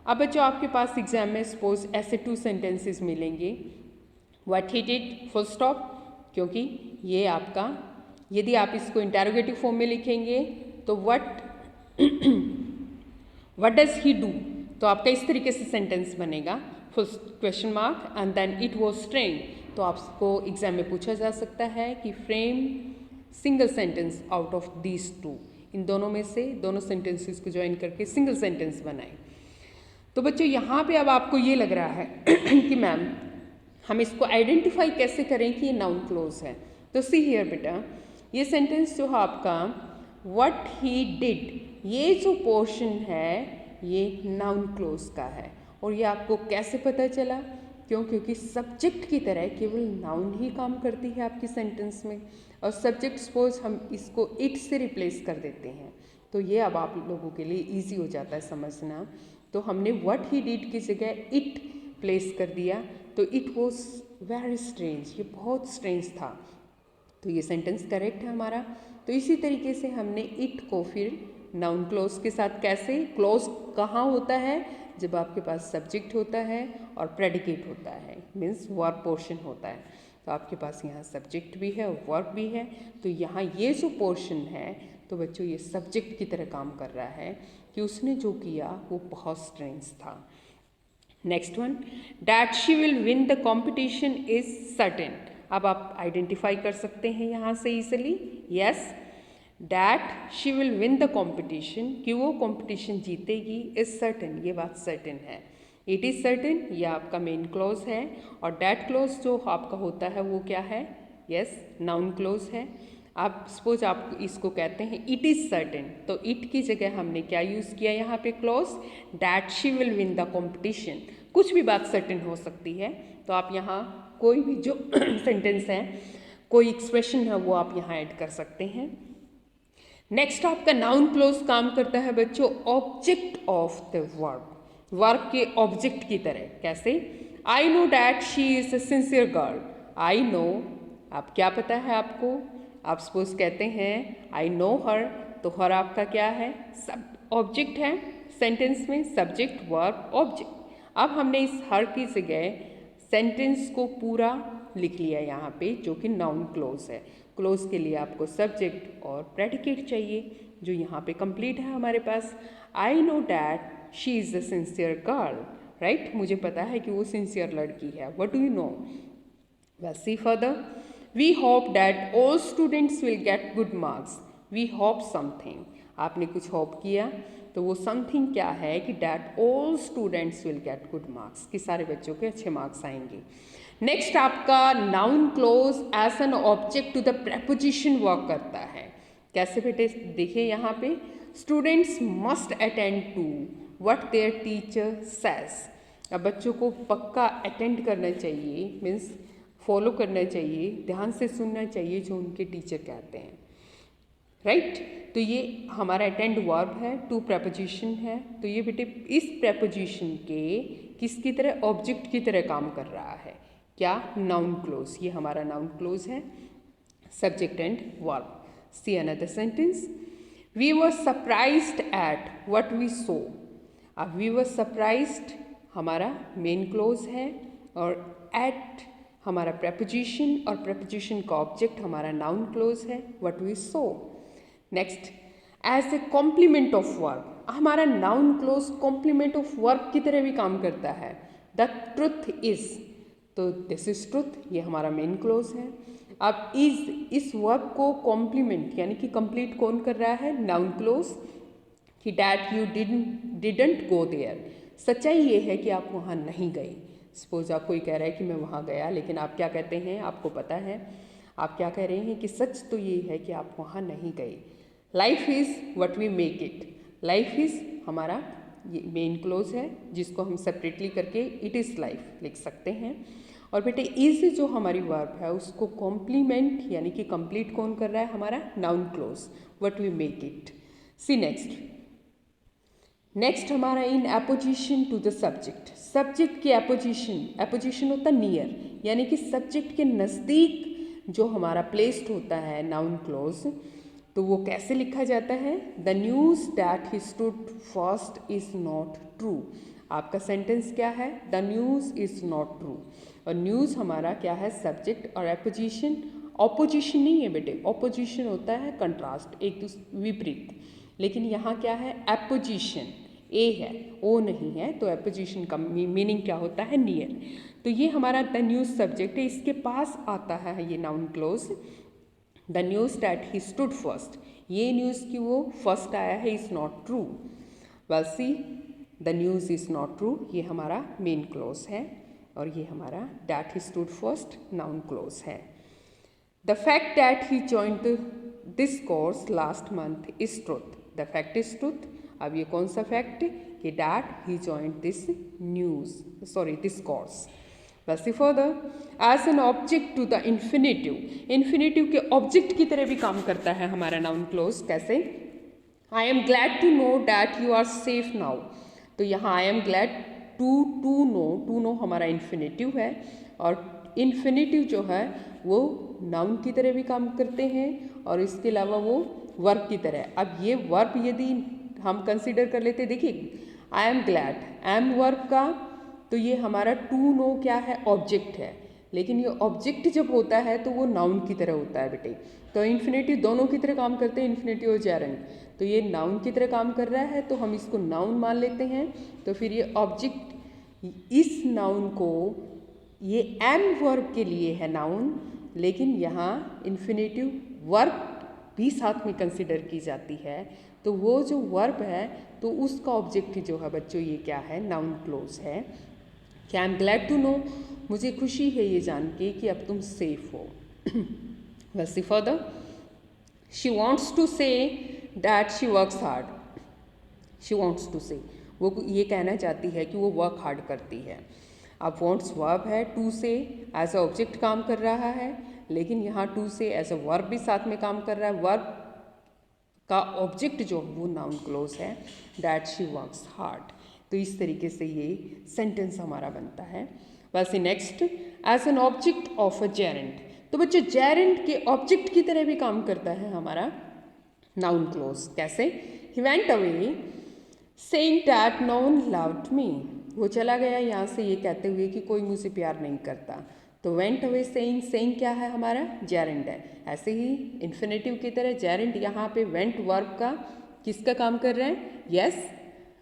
अब बच्चों आपके पास एग्जाम में सपोज ऐसे 2 सेंटेंसेस मिलेंगे, what he did full stop, क्योंकि ये आपका, यदि आप इसको इंटेरोगेटिव फॉर्म में लिखेंगे तो वट डज ही डू, तो आपका इस तरीके से सेंटेंस बनेगा, full question mark and then it was strange. तो आपको एग्जाम में पूछा जा सकता है कि frame single sentence out of these 2, इन दोनों में से दोनों सेंटेंसेस को ज्वाइन करके सिंगल सेंटेंस बनाएं। तो बच्चों यहाँ पे अब आपको ये लग रहा है कि मैम हम इसको आइडेंटिफाई कैसे करें कि ये नाउन क्लोज है। तो सी हियर बेटा, ये सेंटेंस जो है आपका व्हाट ही डिड, ये जो पोर्शन है ये नाउन क्लोज का है। और ये आपको कैसे पता चला? क्योंकि सब्जेक्ट की तरह केवल नाउन ही काम करती है आपकी सेंटेंस में, और सब्जेक्ट सपोज हम इसको इट से रिप्लेस कर देते हैं, तो ये अब आप लोगों के लिए ईजी हो जाता है समझना। तो हमने व्हाट ही डिड की जगह इट प्लेस कर दिया, तो इट वॉज वेरी स्ट्रेंज, ये बहुत स्ट्रेंज था, तो ये सेंटेंस करेक्ट है हमारा। तो इसी तरीके से हमने इट को फिर नाउन क्लोज के साथ, कैसे क्लोज कहाँ होता है? जब आपके पास सब्जेक्ट होता है और प्रेडिकेट होता है, मीन्स वर्ब पोर्शन होता है। तो आपके पास यहाँ सब्जेक्ट भी है और वर्ब भी है, तो यहाँ ये जो पोर्शन है तो बच्चों ये सब्जेक्ट की तरह काम कर रहा है कि उसने जो किया वो बहुत स्ट्रेंज था। Next one, that she will win the competition is certain. अब आप आइडेंटिफाई कर सकते हैं यहाँ से easily, yes, that she will win the competition, कि वो कॉम्पिटिशन जीतेगी, इज सर्टेन, ये बात सर्टेन है। इट इज़ सर्टेन ये आपका मेन क्लोज है, और डैट क्लोज जो आपका होता है वो क्या है? यस, नाउन क्लोज है। आप सपोज आप इसको कहते हैं इट इज़ सर्टेन, तो इट की जगह हमने क्या यूज़ किया यहाँ पे close? That she will win the competition. कुछ भी बात सर्टेन हो सकती है, तो आप यहाँ कोई भी जो सेंटेंस है, कोई एक्सप्रेशन है, वो आप यहाँ ऐड कर सकते हैं। नेक्स्ट आपका नाउन क्लोज काम करता है बच्चों object of the verb, verb के ऑब्जेक्ट की तरह। कैसे? आई know that she is a sincere girl. I know, आप क्या पता है आपको? आप सपोज कहते हैं आई नो हर, तो हर आपका क्या है? सब ऑब्जेक्ट है सेंटेंस में, सब्जेक्ट वर्ब ऑब्जेक्ट। अब हमने इस हर की जगह सेंटेंस को पूरा लिख लिया यहाँ पे, जो कि नाउन क्लोज है। क्लोज के लिए आपको सब्जेक्ट और प्रेडिकेट चाहिए, जो यहाँ पे कंप्लीट है हमारे पास। I know that she is a sincere girl, right, मुझे पता है कि वो सिंसियर लड़की है। What do you know? Well see further, we hope that all students will get good marks. We hope something, आपने कुछ होप किया, तो वो समथिंग क्या है कि that all students will get good marks, कि सारे बच्चों के अच्छे मार्क्स आएंगे। नेक्स्ट आपका noun clause as an object to the preposition work करता है। कैसे बेटे? देखिए यहाँ पे, students must attend to what their teacher says. अब बच्चों को पक्का अटेंड करना चाहिए, मीन्स फॉलो करना चाहिए, ध्यान से सुनना चाहिए जो उनके टीचर कहते हैं, राइट। तो ये हमारा अटेंड वर्ब है, टू प्रेपोजिशन है, तो ये बेटे इस प्रेपोजिशन के किसकी तरह? ऑब्जेक्ट की तरह काम कर रहा है। क्या? नाउन क्लोज, ये हमारा नाउन क्लोज है, subject and verb. See another sentence, we were surprised at what we saw. अब वी वर सरप्राइज्ड हमारा मेन क्लोज है, और एट हमारा प्रेपोजिशन, और प्रेपोजिशन का ऑब्जेक्ट हमारा नाउन क्लोज है, what we saw. Next, as a complement of verb, हमारा noun clause complement of verb की तरह भी काम करता है। द ट्रुथ इज, तो दिस इज ट्रुथ, ये हमारा मेन क्लोज है। अब इस वर्ब को कॉम्प्लीमेंट यानी कि कंप्लीट कौन कर रहा है? नाउन क्लोज, कि that you didn't go there. सच्चाई ये है कि आप वहाँ नहीं गए। सपोज आप कोई कह रहा है कि मैं वहाँ गया, लेकिन आप क्या कहते हैं? आपको पता है आप क्या कह रहे हैं कि सच तो ये है कि आप वहाँ नहीं गए। Life is what we make it. Life is हमारा ये मेन क्लोज है, जिसको हम सेपरेटली करके इट इज़ लाइफ लिख सकते हैं। और बेटे इज़ जो हमारी वर्ब है उसको कॉम्प्लीमेंट यानी कि कंप्लीट कौन कर रहा है? हमारा noun clause, what we make it. See next हमारा in apposition to the subject. Subject की एपोजिशन होता है नियर, यानी कि सब्जेक्ट के नज़दीक जो हमारा प्लेस्ड होता है नाउन क्लोज, तो वो कैसे लिखा जाता है? The news that he stood first is not true. आपका सेंटेंस क्या है? The news is not true. और न्यूज़ हमारा क्या है? सब्जेक्ट। और एपोजिशन, ऑपोजिशन नहीं है बेटे, ऑपोजिशन होता है कंट्रास्ट, एक विपरीत। लेकिन यहाँ क्या है? एपोजिशन, ए है, ओ नहीं है, तो एपोजिशन का मीनिंग क्या होता है? नियर। तो ये हमारा द न्यूज़ सब्जेक्ट है, इसके पास आता है ये noun clause, the news that he stood first. ये न्यूज़ कि वो फर्स्ट आया है is not true. Well see, the news is not true, ये हमारा मेन क्लोज है। और ये हमारा that he stood first noun clause है। The fact that he joined this course last month is truth. The fact is truth. अब ये कौन सा फैक्ट? कि that he joined this this course. वैसे further, as an object to the infinitive के object की तरह भी काम करता है हमारा नाउन क्लोज। कैसे? I am glad to know that you are safe now. तो यहाँ I am glad to know हमारा इन्फिनेटिव है, और इन्फिनेटिव जो है वो नाउन की तरह भी काम करते हैं, और इसके अलावा वो वर्ब की तरह। अब ये वर्ब यदि हम कंसिडर कर लेते, देखिए I am glad, am verb का, तो ये हमारा टू नो क्या है? ऑब्जेक्ट है। लेकिन ये ऑब्जेक्ट जब होता है तो वो नाउन की तरह होता है बेटे। तो इन्फिनेटिव दोनों की तरह काम करते हैं, इन्फिनेटिव और जेरेंड। तो ये नाउन की तरह काम कर रहा है, तो हम इसको नाउन मान लेते हैं। तो फिर ये ऑब्जेक्ट इस नाउन को, ये एम वर्ब के लिए है नाउन, लेकिन यहाँ इन्फिनेटिव वर्ब भी साथ में कंसिडर की जाती है। तो वो जो वर्ब है तो उसका ऑब्जेक्ट जो है बच्चों ये क्या है? नाउन क्लोज है। कि I am glad to know, मुझे खुशी है ये जान के कि अब तुम सेफ हो। वैसे further, she wants to say that she works hard. She wants to say, वो ये कहना चाहती है कि वो वर्क हार्ड करती है। अब वॉन्ट्स वर्ब है, टू से एज अ ऑब्जेक्ट काम कर रहा है, लेकिन यहाँ टू से एज अ वर्ब भी साथ में काम कर रहा है। वर्ब का ऑब्जेक्ट जो वो नाउन क्लोज है, डैट शी वर्क्स हार्ड। तो इस तरीके से ये सेंटेंस हमारा बनता है। वैसे next, as an object of a gerund. तो बच्चों जेरेंट के ऑब्जेक्ट की तरह भी काम करता है हमारा नाउन क्लोज। कैसे? He went away saying that no one loved me. वो चला गया यहाँ से ये कहते हुए कि कोई मुझसे प्यार नहीं करता। तो वेंट अवे सेइंग क्या है? हमारा जेरेंट है। ऐसे ही इन्फिनेटिव की तरह जेरेंट यहाँ पे वेंट वर्ब का किसका काम कर रहे हैं? यस,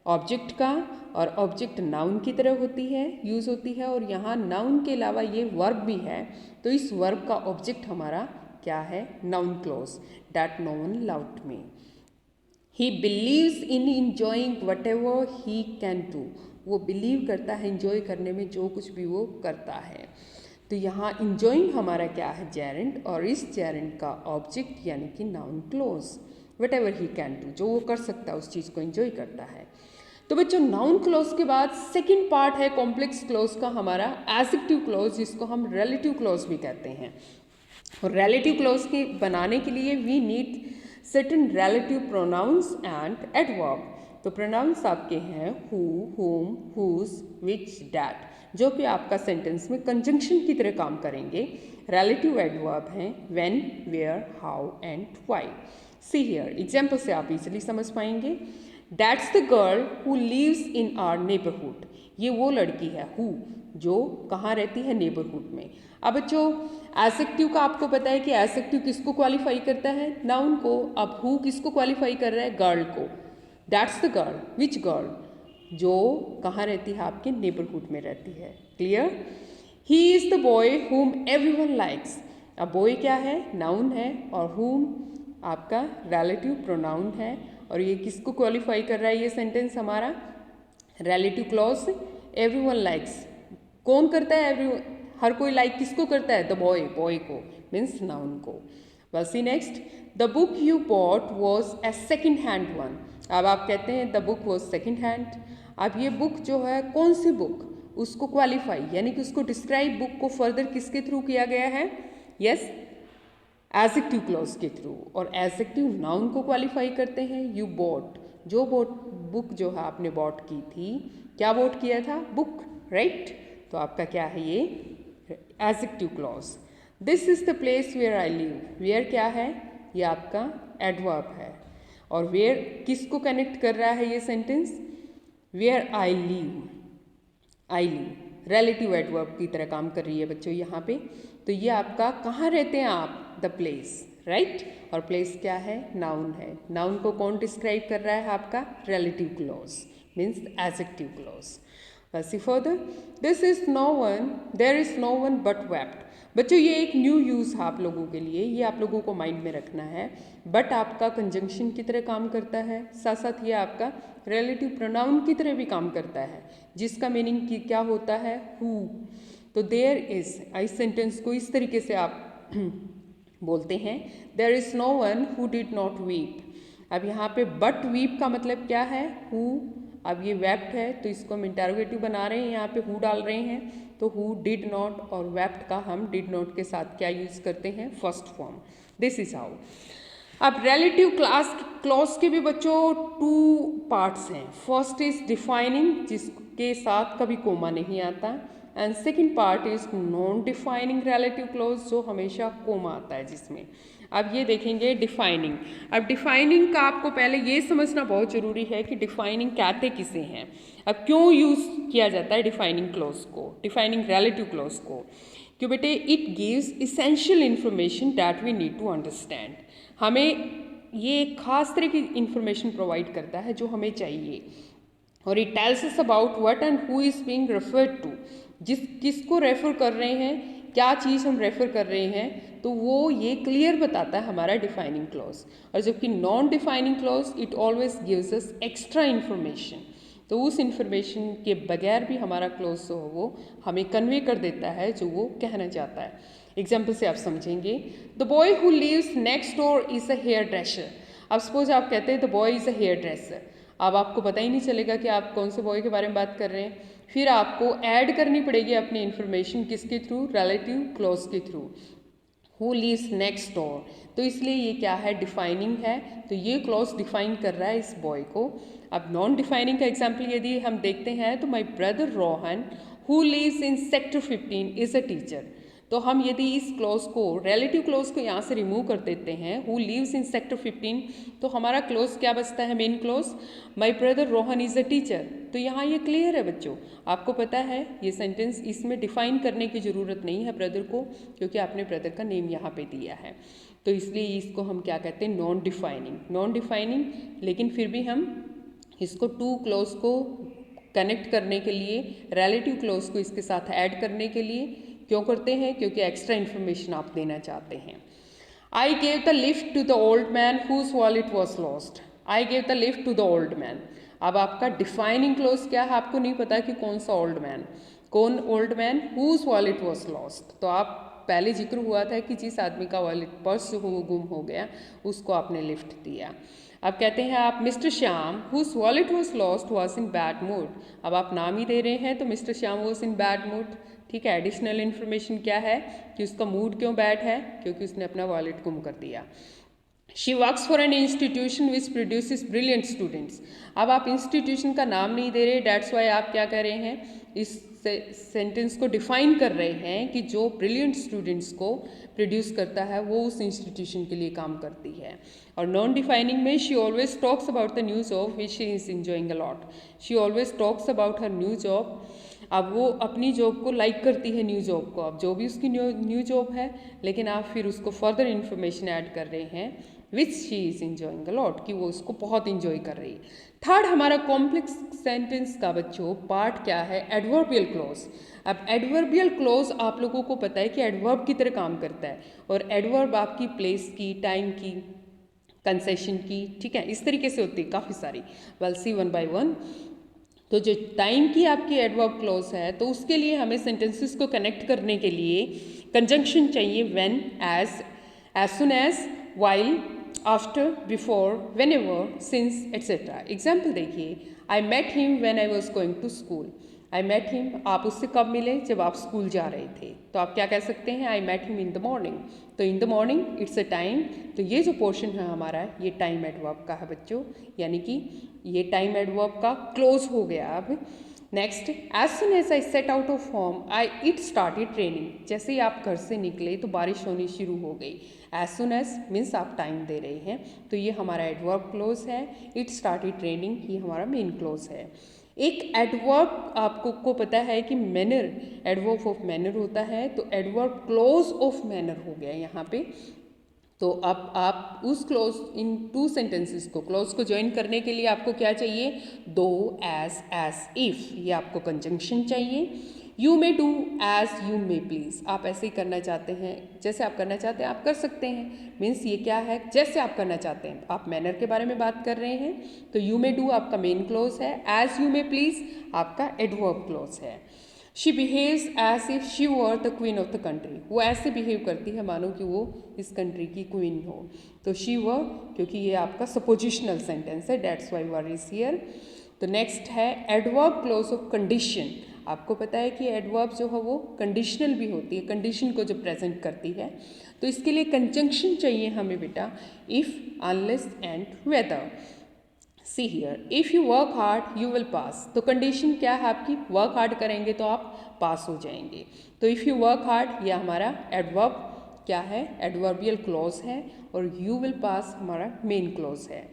ऑब्जेक्ट का। और ऑब्जेक्ट नाउन की तरह होती है, यूज़ होती है, और यहाँ नाउन के अलावा ये वर्ब भी है। तो इस वर्ब का ऑब्जेक्ट हमारा क्या है? Noun clause, that no one loved me. He believes in enjoying whatever he can do. वो बिलीव करता है इंजॉय करने में जो कुछ भी वो करता है। तो यहाँ इंजॉइंग हमारा क्या है? जेरेंट। और इस जेरेंट का ऑब्जेक्ट यानी कि noun clause, what ever he can do, जो वो कर सकता है उस चीज़ को इंजॉय करता है। तो बच्चों नाउन क्लोज के बाद सेकंड पार्ट है कॉम्प्लेक्स क्लोज का हमारा एडजेक्टिव क्लोज, जिसको हम रिलेटिव क्लोज भी कहते हैं। और रिलेटिव क्लोज के बनाने के लिए we need certain relative pronouns and adverb. तो प्रोनाउंस आपके हैं हु, हुम, हुज, विच, डैट, जो कि आपका सेंटेंस में कंजंक्शन की तरह काम करेंगे। रिलेटिव एडवर्ब हैं when, where, how and why. See here, example से आप इजीली समझ पाएंगे। That's the girl who lives in our neighborhood. ये वो लड़की है who, जो कहाँ रहती है? नेबरहुड में। अब बच्चों एडजेक्टिव का आपको पता है कि एडजेक्टिव किसको क्वालिफाई करता है? नाउन को। अब who किसको क्वालिफाई कर रहा है? गर्ल को। That's the girl, which girl? जो कहाँ रहती है? आपके नेबरहुड में रहती है। Clear? He is the boy whom everyone likes। अब बॉय क्या है, नाउन है, और whom आपका रिलेटिव प्रोनाउन है। और ये किसको क्वालिफाई कर रहा है ये सेंटेंस हमारा, रिलेटिव क्लॉज एवरीवन लाइक्स। कौन करता है, हर कोई लाइक किसको करता है, द बॉय, बॉय को, मीन्स नाउन को। Well see next, the book you bought was a second hand one. अब आप कहते हैं the book was second hand. अब ये बुक जो है कौन सी बुक, उसको क्वालिफाई यानी कि उसको डिस्क्राइब बुक को फर्दर किसके थ्रू किया गया है, यस एडजेक्टिव क्लॉज के थ्रू। और एडजेक्टिव नाउन को क्वालिफाई करते हैं। यू बॉट, जो बुक जो है आपने बॉट की थी, क्या बॉट किया था, बुक, राइट। तो आपका क्या है ये adjective clause. This is the place where I live. Where क्या है, ये आपका एडवर्ब है। और वेयर किसको कनेक्ट कर रहा है ये sentence, where I live, I live relative adverb की तरह काम कर रही है बच्चों यहाँ पे। तो ये आपका कहाँ रहते हैं आप, द प्लेस, राइट। और प्लेस क्या है, नाउन है। नाउन को कौन डिस्क्राइब कर रहा है, आपका relative clause, means adjective clause. See further, this is no one, there is no one but wept. बच्चों ये एक न्यू यूज़ है आप लोगों के लिए, ये आप लोगों को माइंड में रखना है। बट आपका कंजंक्शन की तरह काम करता है, साथ साथ ये आपका रिलेटिव प्रोनाउन की तरह भी काम करता है, जिसका मीनिंग क्या होता है, हु। तो देयर इज, इस सेंटेंस को इस तरीके से आप बोलते हैं, there is no one who did not weep. अब यहाँ पे बट वीप का मतलब क्या है, हु। अब ये वेप्ट है तो इसको हम इंटरोगेटिव बना रहे हैं, यहाँ पे हु डाल रहे हैं। तो हु डिड नॉट और वेप्ट का हम डिड नॉट के साथ क्या यूज़ करते हैं, first form. This is how. अब रिलेटिव क्लॉज के भी बच्चों 2 पार्ट्स हैं। फर्स्ट इज डिफाइनिंग, जिसके साथ कभी कोमा नहीं आता, and second part is non defining relative clause, जो हमेशा कोमा आता है जिसमें। अब ये देखेंगे डिफाइनिंग। अब डिफाइनिंग का आपको पहले ये समझना बहुत ज़रूरी है कि डिफाइनिंग कहते किसे हैं। अब क्यों यूज़ किया जाता है डिफाइनिंग क्लॉज को, डिफाइनिंग रिलेटिव क्लॉज को, क्यों बेटे, it gives essential information that we need to understand. हमें ये एक खास तरह की इंफॉर्मेशन प्रोवाइड करता है जो हमें चाहिए। और it tells us about what and who is being referred to, किसको रेफर कर रहे हैं, क्या चीज़ हम रेफर कर रहे हैं, तो वो ये क्लियर बताता है हमारा डिफाइनिंग क्लॉज। और जबकि non defining clause it always gives us extra information, तो उस इन्फॉर्मेशन के बगैर भी हमारा क्लॉज जो हो वो हमें कन्वे कर देता है जो वो कहना चाहता है। एग्जाम्पल से आप समझेंगे, the boy who lives next door is a hairdresser. अब सपोज आप कहते हैं the boy is a hairdresser, अब आपको पता ही नहीं चलेगा कि आप कौन से बॉय के बारे में बात कर रहे हैं। फिर आपको ऐड करनी पड़ेगी अपनी इन्फॉर्मेशन किसके थ्रू, रिलेटिव क्लॉज के through, who lives next door. तो इसलिए ये क्या है, डिफाइनिंग है। तो ये क्लॉज डिफाइन कर रहा है इस बॉय को। अब नॉन डिफाइनिंग का एग्जाम्पल यदि हम देखते हैं तो my brother Rohan who lives in sector 15 is a teacher. तो हम यदि इस क्लॉज को, रिलेटिव क्लॉज को यहाँ से रिमूव कर देते हैं, हु लिव्स इन सेक्टर 15, तो हमारा क्लॉज क्या बचता है, main clause, my brother Rohan is a teacher. तो यहाँ ये क्लियर है बच्चों, आपको पता है ये सेंटेंस, इसमें डिफाइन करने की ज़रूरत नहीं है ब्रदर को, क्योंकि आपने ब्रदर का नेम यहाँ पे दिया है। तो इसलिए इसको हम क्या कहते हैं, नॉन डिफाइनिंग। नॉन डिफाइनिंग, लेकिन फिर भी हम इसको 2 क्लॉज को कनेक्ट करने के लिए, रिलेटिव क्लॉज को इसके साथ ऐड करने के लिए क्यों करते हैं, क्योंकि एक्स्ट्रा इन्फॉर्मेशन आप देना चाहते हैं। I gave the lift to the old man whose wallet was lost. I gave the lift to the old man. अब आपका डिफाइनिंग क्लॉज क्या है, आपको नहीं पता कि कौन सा ओल्ड मैन, कौन old man, whose wallet was lost. तो आप पहले जिक्र हुआ था कि जिस आदमी का वॉलेट, पर्स जो वो गुम हो गया, उसको आपने लिफ्ट दिया। अब कहते हैं आप mister Shyam whose wallet was lost was in bad mood. अब आप नाम ही दे रहे हैं तो mister Shyam was in bad mood, ठीक है। एडिशनल इन्फॉर्मेशन क्या है कि उसका मूड क्यों बैड है, क्योंकि उसने अपना वॉलेट गुम कर दिया। She works for an institution which produces brilliant students. अब आप इंस्टीट्यूशन का नाम नहीं दे रहे, डेट्स वाई आप क्या कर रहे हैं, इस सेंटेंस को डिफाइन कर रहे हैं कि जो ब्रिलियंट स्टूडेंट्स को प्रोड्यूस करता है वो उस इंस्टीट्यूशन के लिए काम करती है। और नॉन डिफाइनिंग में she always talks about the new job which she is enjoying a lot. She always talks about her new job. अब वो अपनी जॉब को लाइक करती है, न्यू जॉब को, अब जो भी उसकी न्यू जॉब है, लेकिन आप फिर उसको फर्दर इन्फॉर्मेशन ऐड कर रहे हैं which she is enjoying a lot, कि वो उसको बहुत इंजॉय कर रही है। थर्ड हमारा कॉम्प्लेक्स सेंटेंस का बच्चों पार्ट क्या है, एडवर्बियल क्लॉज। अब एडवर्बियल क्लॉज आप लोगों को पता है कि एडवर्ब की तरह काम करता है, और एडवर्ब आपकी प्लेस की, टाइम की, कंसेशन की, ठीक है, इस तरीके से होती है काफ़ी सारी। Well see one by one. तो जो टाइम की आपकी एडवर्ब क्लॉज है, तो उसके लिए हमें सेंटेंसेस को कनेक्ट करने के लिए कंजंक्शन चाहिए, when, as soon as, while, after, before, whenever, since, etcetera. Example देखिए, I met him when I was going to school. I met him, आप उससे कब मिले, जब आप स्कूल जा रहे थे। तो आप क्या कह सकते हैं, I met him in the morning. तो in the morning it's a time. तो ये जो पोर्शन है हमारा, ये टाइम एडवर्ब का है बच्चों, यानी कि ये टाइम एडवर्ब का क्लोज हो गया। अब next, as soon as I set out of home I it started raining. जैसे ही आप घर से निकले तो बारिश होनी शुरू हो गई। एज सुन एज मीन्स आप टाइम दे रहे हैं, तो ये हमारा एडवर्ब क्लोज है। इट स्टार्टेड रेनिंग, ये हमारा मेन क्लोज है। एक एडवर्ब आपको को पता है कि मैनर, एडवर्ब ऑफ मैनर होता है, तो एडवर्ब क्लोज ऑफ मैनर हो गया यहाँ पे। तो अब आप उस क्लोज, इन टू सेंटेंसेस को, क्लोज को ज्वाइन करने के लिए आपको क्या चाहिए, दो, एज इफ, ये आपको कंजंक्शन चाहिए। You may do as you may please, आप ऐसे ही करना चाहते हैं, जैसे आप करना चाहते हैं आप कर सकते हैं। मीन्स ये क्या है, जैसे आप करना चाहते हैं, आप मैनर के बारे में बात कर रहे हैं। तो यू मे डू आपका मेन क्लोज है, एज यू मे प्लीज आपका एडवर्ब क्लोज है। She behaves as if she were the queen of the country, वो ऐसे बिहेव करती है मानो कि वो इस कंट्री की क्वीन हो। तो शी वर, क्योंकि ये आपका सपोजिशनल सेंटेंस है, that's why were is here. तो नेक्स्ट है एडवर्ब क्लोज ऑफ कंडीशन। आपको पता है कि एडवर्ब जो है वो कंडीशनल भी होती है, कंडीशन को जो प्रेजेंट करती है। तो इसके लिए कंजंक्शन चाहिए हमें बेटा, if, unless and whether. See here, if you work hard you will pass. तो कंडीशन क्या है आपकी, वर्क हार्ड करेंगे तो आप पास हो जाएंगे। तो इफ़ यू वर्क हार्ड, यह हमारा एडवर्ब क्या है, एडवर्बियल क्लॉज है, और यू विल पास हमारा मेन क्लॉज है।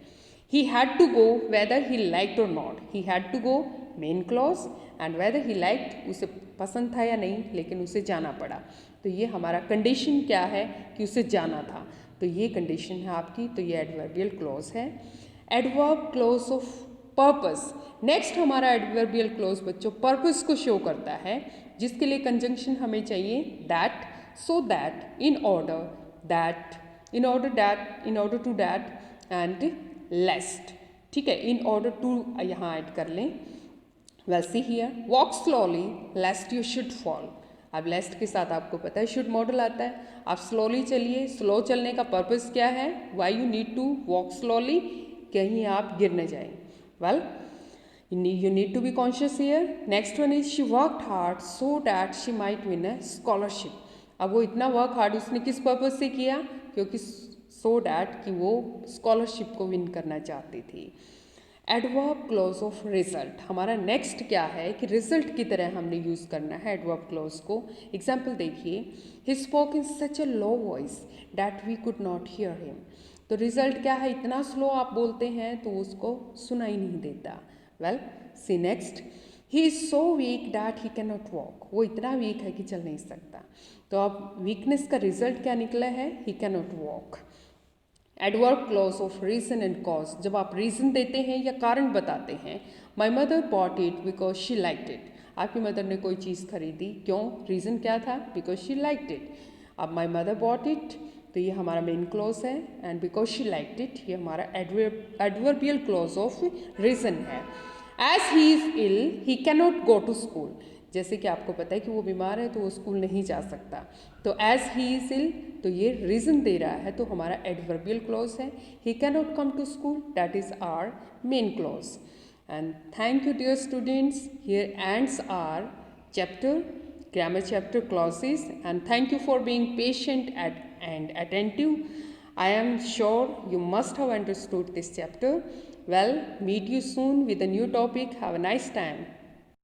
He had to go whether he liked और not. He had to go main clause, and whether he liked, उसे पसंद था या नहीं, लेकिन उसे जाना पड़ा। तो ये हमारा कंडीशन क्या है कि उसे जाना था, तो ये कंडीशन है आपकी, तो ये एडवर्बियल क्लॉज है। Adverb clause of purpose. Next हमारा एडवर्बियल क्लॉज बच्चों पर्पस को शो करता है, जिसके लिए कंजंक्शन हमें चाहिए that, so that, in order, that, in order that, in order to that, and lest. ठीक है, इन ऑर्डर टू यहाँ ऐड कर लें। Well see here, walk slowly lest you should fall. अब लेस्ट के साथ आपको पता है शुड मॉडल आता है, आप स्लोली चलिए। स्लो चलने का पर्पस क्या है, why you need to walk slowly, कहीं आप गिर न जाएं। Well you need to be conscious here. Next one is she worked hard so that she might win a scholarship. अब वो इतना वर्क हार्ड उसने किस पर्पस से किया, क्योंकि सो डैट कि वो स्कॉलरशिप को विन करना चाहती थी। एडवर्ब क्लॉज ऑफ रिजल्ट, हमारा नेक्स्ट क्या है कि रिजल्ट की तरह हमने यूज़ करना है एडवर्ब क्लॉज को। एग्जाम्पल देखिए, he spoke in such a low voice that we could not hear him. तो रिजल्ट क्या है, इतना स्लो आप बोलते हैं तो उसको सुनाई नहीं देता। Well see next, he is so weak that he can not walk. वो इतना वीक है कि चल नहीं सकता। तो अब वीकनेस का रिजल्ट क्या निकला है, he can not walk. Adverb clause of reason and cause, जब आप रीज़न देते हैं या कारण बताते हैं। My mother bought it because she liked it. आपकी मदर ने कोई चीज़ खरीदी, क्यों, रीज़न क्या था, बिकॉज शी लाइक्ड इट। अब माई मदर बॉट इट, तो ये हमारा मेन क्लॉज है, and because she liked it ये हमारा एडवर्बियल क्लॉज ऑफ रीज़न है। As he is ill he can not go to school. जैसे कि आपको पता है कि वो बीमार है तो वो स्कूल नहीं जा सकता। तो एज ही इज़ इल, तो ये रीज़न दे रहा है, तो हमारा एडवर्बियल क्लॉज है। He can not come to school, that is our main clause. And thank you dear students, here ends our chapter, grammar chapter clauses, and thank you for being patient and attentive. I am sure you must have understood this chapter. Well, meet you soon with a new topic. Have a nice time.